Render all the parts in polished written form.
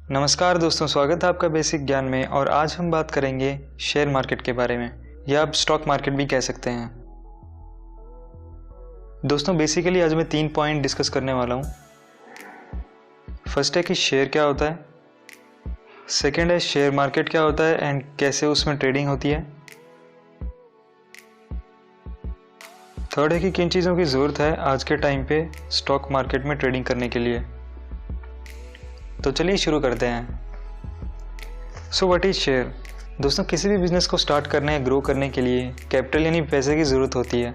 नमस्कार दोस्तों, स्वागत है आपका बेसिक ज्ञान में। और आज हम बात करेंगे शेयर मार्केट के बारे में, या आप स्टॉक मार्केट भी कह सकते हैं। दोस्तों बेसिकली आज मैं 3 पॉइंट डिस्कस करने वाला हूँ। फर्स्ट है कि शेयर क्या होता है, सेकंड है शेयर मार्केट क्या होता है एंड कैसे उसमें ट्रेडिंग होती है, थर्ड है कि किन चीज़ों की ज़रूरत है आज के टाइम पे स्टॉक मार्केट में ट्रेडिंग करने के लिए। तो चलिए शुरू करते हैं। So what is share. दोस्तों किसी भी बिजनेस को स्टार्ट करने या ग्रो करने के लिए कैपिटल यानी पैसे की ज़रूरत होती है,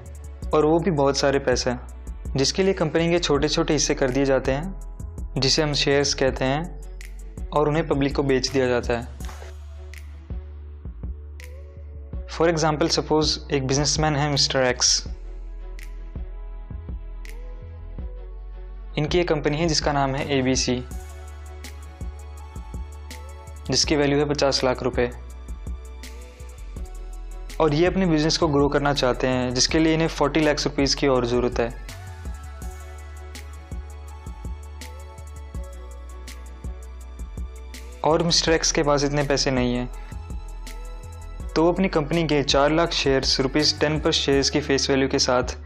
और वो भी बहुत सारे पैसे, जिसके लिए कंपनी के छोटे छोटे हिस्से कर दिए जाते हैं जिसे हम शेयर्स कहते हैं, और उन्हें पब्लिक को बेच दिया जाता है। फॉर एग्जाम्पल सपोज एक बिजनेसमैन है मिस्टर एक्स। इनकी एक कंपनी है जिसका नाम है ABC, जिसकी वैल्यू है 50 लाख रुपए, और ये अपने बिजनेस को ग्रो करना चाहते हैं, जिसके लिए इन्हें 40 लाख रुपीस की और ज़रूरत है। और मिस्टर एक्स के पास इतने पैसे नहीं हैं, तो वो अपनी कंपनी के 4 लाख शेयर्स ₹10 पर शेयर्स की फेस वैल्यू के साथ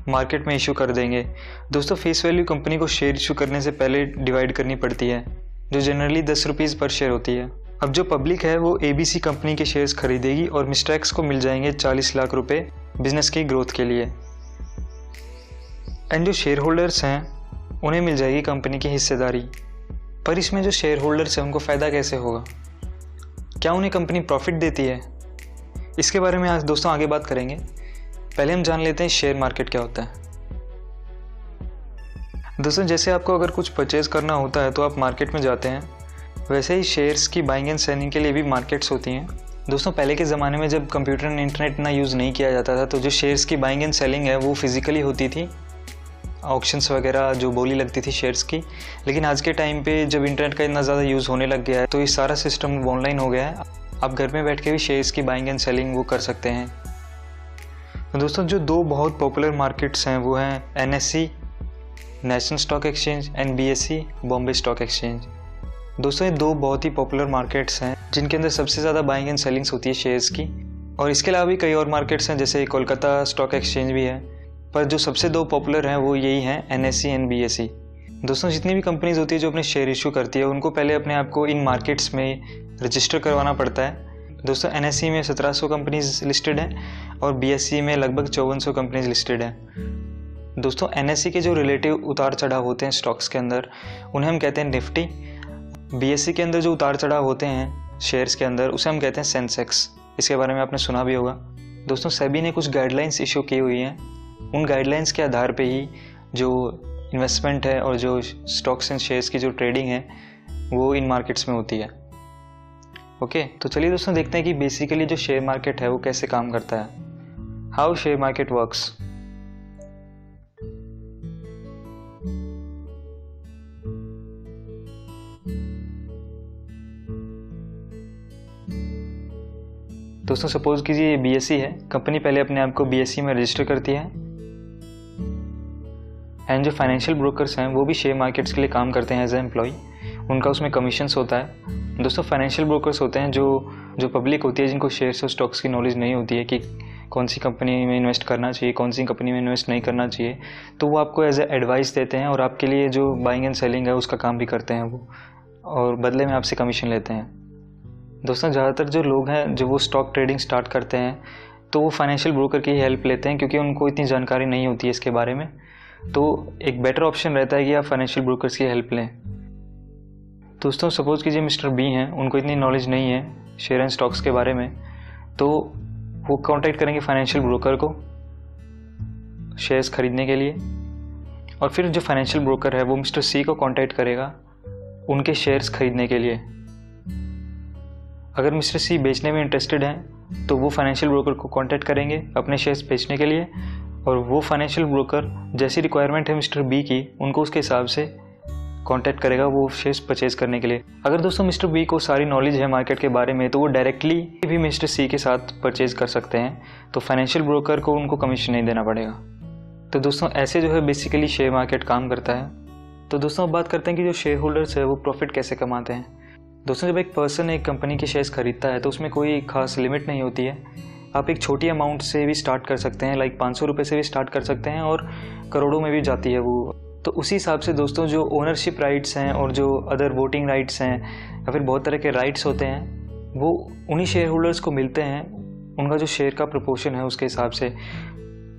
मार्केट में इशू कर देंगे। दोस्तों फेस वैल्यू कंपनी को शेयर इशू करने से पहले डिवाइड करनी पड़ती है, जो जनरली ₹10 पर शेयर होती है। अब जो पब्लिक है वो ABC कंपनी के शेयर्स खरीदेगी और मिस्टर एक्स को मिल जाएंगे 40 लाख रुपए बिजनेस की ग्रोथ के लिए। एंड जो शेयर होल्डर्स हैं उन्हें मिल जाएगी कंपनी की हिस्सेदारी। पर इसमें जो शेयर होल्डर्स हैं उनको फ़ायदा कैसे होगा, क्या उन्हें कंपनी प्रॉफिट देती है, इसके बारे में आज दोस्तों आगे बात करेंगे। पहले हम जान लेते हैं शेयर मार्केट क्या होता है। दोस्तों जैसे आपको अगर कुछ परचेज करना होता है तो आप मार्केट में जाते हैं, वैसे ही शेयर्स की बाइंग एंड सेलिंग के लिए भी मार्केट्स होती हैं। दोस्तों पहले के ज़माने में जब कंप्यूटर एंड इंटरनेट इतना यूज़ नहीं किया जाता था, तो जो शेयर्स की बाइंग एंड सेलिंग है वो फिजिकली होती थी, ऑक्शंस वगैरह जो बोली लगती थी शेयर्स की। लेकिन आज के टाइम पे जब इंटरनेट का इतना ज़्यादा यूज़ होने लग गया है, तो ये सारा सिस्टम ऑनलाइन हो गया है। आप घर में बैठ के भी शेयर्स की बाइंग एंड सेलिंग वो कर सकते हैं। तो दोस्तों जो 2 बहुत पॉपुलर मार्केट्स हैं वो हैं NSE national stock exchange and BSE Bombay stock exchange. दोस्तों ये 2 बहुत ही पॉपुलर मार्केट्स हैं जिनके अंदर सबसे ज़्यादा बाइंग एंड सेलिंग्स होती है शेयर्स की। और इसके अलावा भी कई और मार्केट्स हैं, जैसे कोलकाता स्टॉक एक्सचेंज भी है, पर जो सबसे 2 पॉपुलर हैं वो यही हैं NSE एंड BSE। दोस्तों जितनी भी कंपनीज होती है जो अपने शेयर इशू करती है, उनको पहले अपने आप को इन मार्केट्स में रजिस्टर करवाना पड़ता है। दोस्तों NSE में 1700 कंपनीज लिस्टेड हैं और BSE में लगभग 5400 कंपनीज लिस्टेड हैं। दोस्तों NSE के जो रिलेटिव उतार चढ़ाव होते हैं स्टॉक्स के अंदर, उन्हें हम कहते हैं निफ्टी। BSE के अंदर जो उतार चढ़ाव होते हैं शेयर्स के अंदर, उसे हम कहते हैं सेंसेक्स। इसके बारे में आपने सुना भी होगा। दोस्तों सेबी ने कुछ गाइडलाइंस इशू की हुई हैं, उन गाइडलाइंस के आधार पे ही जो इन्वेस्टमेंट है और जो स्टॉक्स एंड शेयर्स की जो ट्रेडिंग है वो इन मार्केट्स में होती है। ओके, तो चलिए दोस्तों देखते हैं कि बेसिकली जो शेयर मार्केट है वो कैसे काम करता है, हाउ शेयर मार्केट वर्क्स। दोस्तों सपोज कीजिए ये BSE है, कंपनी पहले अपने आप को BSE में रजिस्टर करती है। एंड जो फाइनेंशियल ब्रोकर्स हैं वो भी शेयर मार्केट्स के लिए काम करते हैं एज ए एम्प्लॉय, उनका उसमें कमीशंस होता है। दोस्तों फाइनेंशियल ब्रोकर्स होते हैं जो पब्लिक होती है, जिनको शेयर्स और स्टॉक्स की नॉलेज नहीं होती है कि कौन सी कंपनी में इन्वेस्ट करना चाहिए, कौन सी कंपनी में इन्वेस्ट नहीं करना चाहिए, तो वो आपको एज ए एडवाइस देते हैं और आपके लिए जो बाइंग एंड सेलिंग है उसका काम भी करते हैं वो, और बदले में आपसे कमीशन लेते हैं। दोस्तों ज़्यादातर जो लोग हैं जो वो स्टॉक ट्रेडिंग स्टार्ट करते हैं, तो वो फाइनेंशियल ब्रोकर की हेल्प लेते हैं, क्योंकि उनको इतनी जानकारी नहीं होती है इसके बारे में। तो एक बेटर ऑप्शन रहता है कि आप फाइनेंशियल ब्रोकर्स की हेल्प लें। दोस्तों सपोज कीजिए मिस्टर B हैं, उनको इतनी नॉलेज नहीं है शेयर एंड स्टॉक्स के बारे में, तो वो कांटेक्ट करेंगे फाइनेंशियल ब्रोकर को शेयर्स खरीदने के लिए, और फिर जो फाइनेंशियल ब्रोकर है वो मिस्टर C को कांटेक्ट करेगा उनके शेयर्स खरीदने के लिए। अगर मिस्टर C बेचने में इंटरेस्टेड हैं तो वो फाइनेंशियल ब्रोकर को कांटेक्ट करेंगे अपने शेयर्स बेचने के लिए, और वो फाइनेंशियल ब्रोकर जैसी रिक्वायरमेंट है मिस्टर B की, उनको उसके हिसाब से कांटेक्ट करेगा वो शेयर्स परचेज करने के लिए। अगर दोस्तों मिस्टर B को सारी नॉलेज है मार्केट के बारे में, तो वो डायरेक्टली भी मिस्टर C के साथ परचेज कर सकते हैं, तो फाइनेंशियल ब्रोकर को उनको कमीशन नहीं देना पड़ेगा। तो दोस्तों ऐसे जो है बेसिकली शेयर मार्केट काम करता है। तो दोस्तों अब बात करते हैं कि जो शेयर होल्डर्स है वो प्रॉफिट कैसे कमाते हैं। दोस्तों जब एक पर्सन एक कंपनी के शेयर्स खरीदता है तो उसमें कोई खास लिमिट नहीं होती है। आप एक छोटी अमाउंट से भी स्टार्ट कर सकते हैं, लाइक 500 रुपये से भी स्टार्ट कर सकते हैं और करोड़ों में भी जाती है वो। तो उसी हिसाब से दोस्तों जो ओनरशिप राइट्स हैं और जो अदर वोटिंग राइट्स हैं या फिर बहुत तरह के राइट्स होते हैं वो उन्हीं शेयर होल्डर्स को मिलते हैं, उनका जो शेयर का प्रोपोर्शन है उसके हिसाब से।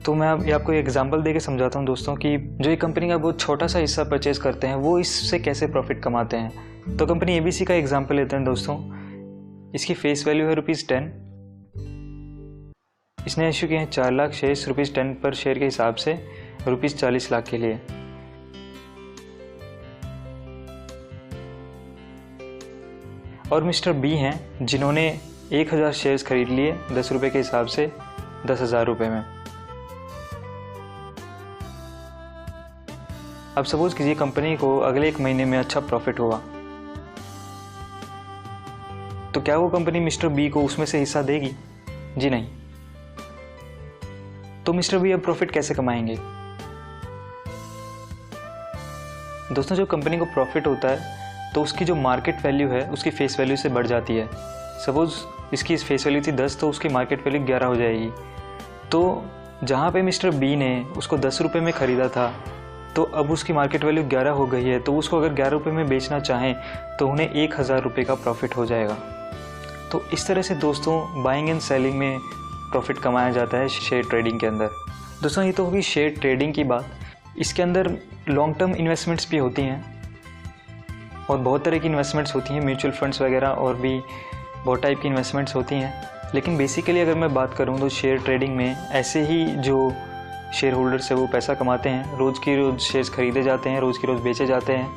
तो मैं आपको एक एग्जांपल देके समझाता हूँ दोस्तों कि जो ये कंपनी का बहुत छोटा सा हिस्सा परचेज़ करते हैं वो इससे कैसे प्रॉफिट कमाते हैं। तो कंपनी ABC का एग्जांपल लेते हैं दोस्तों। इसकी फेस वैल्यू है ₹10। इसने इशू किए हैं 4 लाख शेयर्स ₹10 पर शेयर के हिसाब से ₹40 लाख के लिए। और मिस्टर B हैं जिन्होंने 1000 शेयर्स खरीद लिए 10 रुपये के हिसाब से 10,000 रुपये में। अब सपोज कीजिए कंपनी को अगले 1 महीने में अच्छा प्रॉफिट हुआ, तो क्या वो कंपनी मिस्टर B को उसमें से हिस्सा देगी? जी नहीं। तो मिस्टर B अब प्रॉफिट कैसे कमाएंगे? दोस्तों जब कंपनी को प्रॉफिट होता है तो उसकी जो मार्केट वैल्यू है उसकी फेस वैल्यू से बढ़ जाती है। सपोज इसकी फेस वैल्यू थी 10 तो उसकी मार्केट वैल्यू 11 हो जाएगी। तो जहाँ पे मिस्टर B ने उसको 10 रुपये में ख़रीदा था तो अब उसकी मार्केट वैल्यू 11 हो गई है, तो उसको अगर 11 रुपये में बेचना चाहें तो उन्हें 1000 रुपये का प्रॉफिट हो जाएगा। तो इस तरह से दोस्तों बाइंग एंड सेलिंग में प्रॉफिट कमाया जाता है शेयर ट्रेडिंग के अंदर। दोस्तों ये तो होगी शेयर ट्रेडिंग की बात। इसके अंदर लॉन्ग टर्म इन्वेस्टमेंट्स भी होती हैं और बहुत तरह की इन्वेस्टमेंट्स होती हैं, म्यूचुअल फंड्स वगैरह और भी बहुत टाइप की इन्वेस्टमेंट्स होती हैं। लेकिन बेसिकली अगर मैं बात करूं तो शेयर ट्रेडिंग में ऐसे ही जो शेयर होल्डर्स है वो पैसा कमाते हैं। रोज़ की रोज़ शेयर्स खरीदे जाते हैं, रोज़ की रोज़ बेचे जाते हैं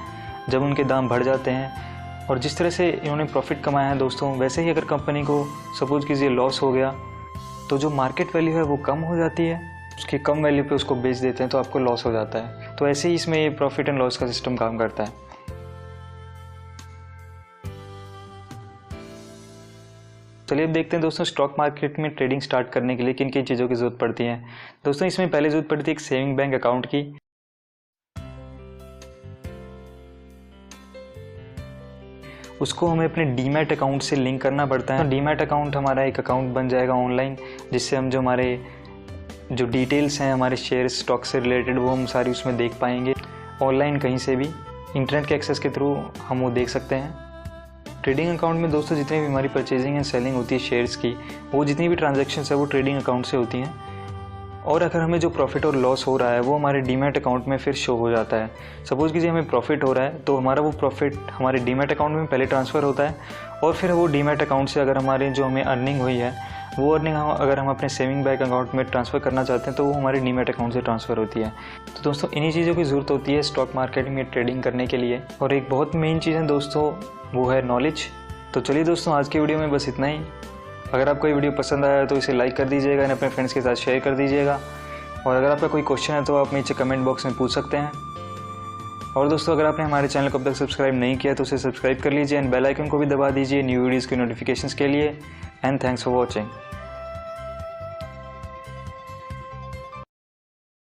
जब उनके दाम बढ़ जाते हैं। और जिस तरह से इन्होंने प्रॉफिट कमाया है दोस्तों, वैसे ही अगर कंपनी को सपोज कीजिए लॉस हो गया तो जो मार्केट वैल्यू है वो कम हो जाती है, उसकी कम वैल्यू पे उसको बेच देते हैं तो आपको लॉस हो जाता है। तो ऐसे ही इसमें ये प्रॉफिट एंड लॉस का सिस्टम काम करता है। चलिए अब देखते हैं दोस्तों स्टॉक मार्केट में ट्रेडिंग स्टार्ट करने के लिए किन किन चीज़ों की ज़रूरत पड़ती है। दोस्तों इसमें पहले ज़रूरत पड़ती है एक सेविंग बैंक अकाउंट की। उसको हमें अपने डीमैट अकाउंट से लिंक करना पड़ता है। डीमैट अकाउंट हमारा एक अकाउंट बन जाएगा ऑनलाइन, जिससे हम जो हमारे जो डिटेल्स हैं हमारे शेयर स्टॉक से रिलेटेड वो हम सारी उसमें देख पाएंगे ऑनलाइन, कहीं से भी इंटरनेट के एक्सेस के थ्रू हम वो देख सकते हैं। ट्रेडिंग अकाउंट में दोस्तों जितनी भी हमारी परचेजिंग एंड सेलिंग होती है शेयर्स की, वो जितनी भी ट्रांजैक्शंस है वो ट्रेडिंग अकाउंट से होती हैं। और अगर हमें जो प्रॉफिट और लॉस हो रहा है वो हमारे डीमैट अकाउंट में फिर शो हो जाता है। सपोज़ कीजिए हमें प्रॉफिट हो रहा है तो हमारा वो प्रॉफिट हमारे डीमैट अकाउंट में पहले ट्रांसफ़र होता है और फिर वो डीमैट अकाउंट से अगर हमारे जो हमें अर्निंग हुई है वो अर्निंग अगर हम अपने सेविंग बैंक अकाउंट में ट्रांसफ़र करना चाहते हैं तो वो हमारे डीमैट अकाउंट से ट्रांसफ़र होती है। तो दोस्तों इन्हीं चीज़ों की ज़रूरत होती है स्टॉक मार्केट में ट्रेडिंग करने के लिए। और एक बहुत मेन चीज़ है दोस्तों वो है नॉलेज। तो चलिए दोस्तों आज की वीडियो में बस इतना ही। अगर आपको ये वीडियो पसंद आया तो इसे लाइक कर दीजिएगा और अपने फ्रेंड्स के साथ शेयर कर दीजिएगा। और अगर आपका कोई क्वेश्चन है तो आप नीचे कमेंट बॉक्स में पूछ सकते हैं। और दोस्तों अगर आपने हमारे चैनल को अब तक सब्सक्राइब नहीं किया तो उसे सब्सक्राइब कर लीजिए एंड बेल आइकन को भी दबा दीजिए न्यू वीडियोज़ की नोटिफिकेशंस के लिए। And thanks for watching.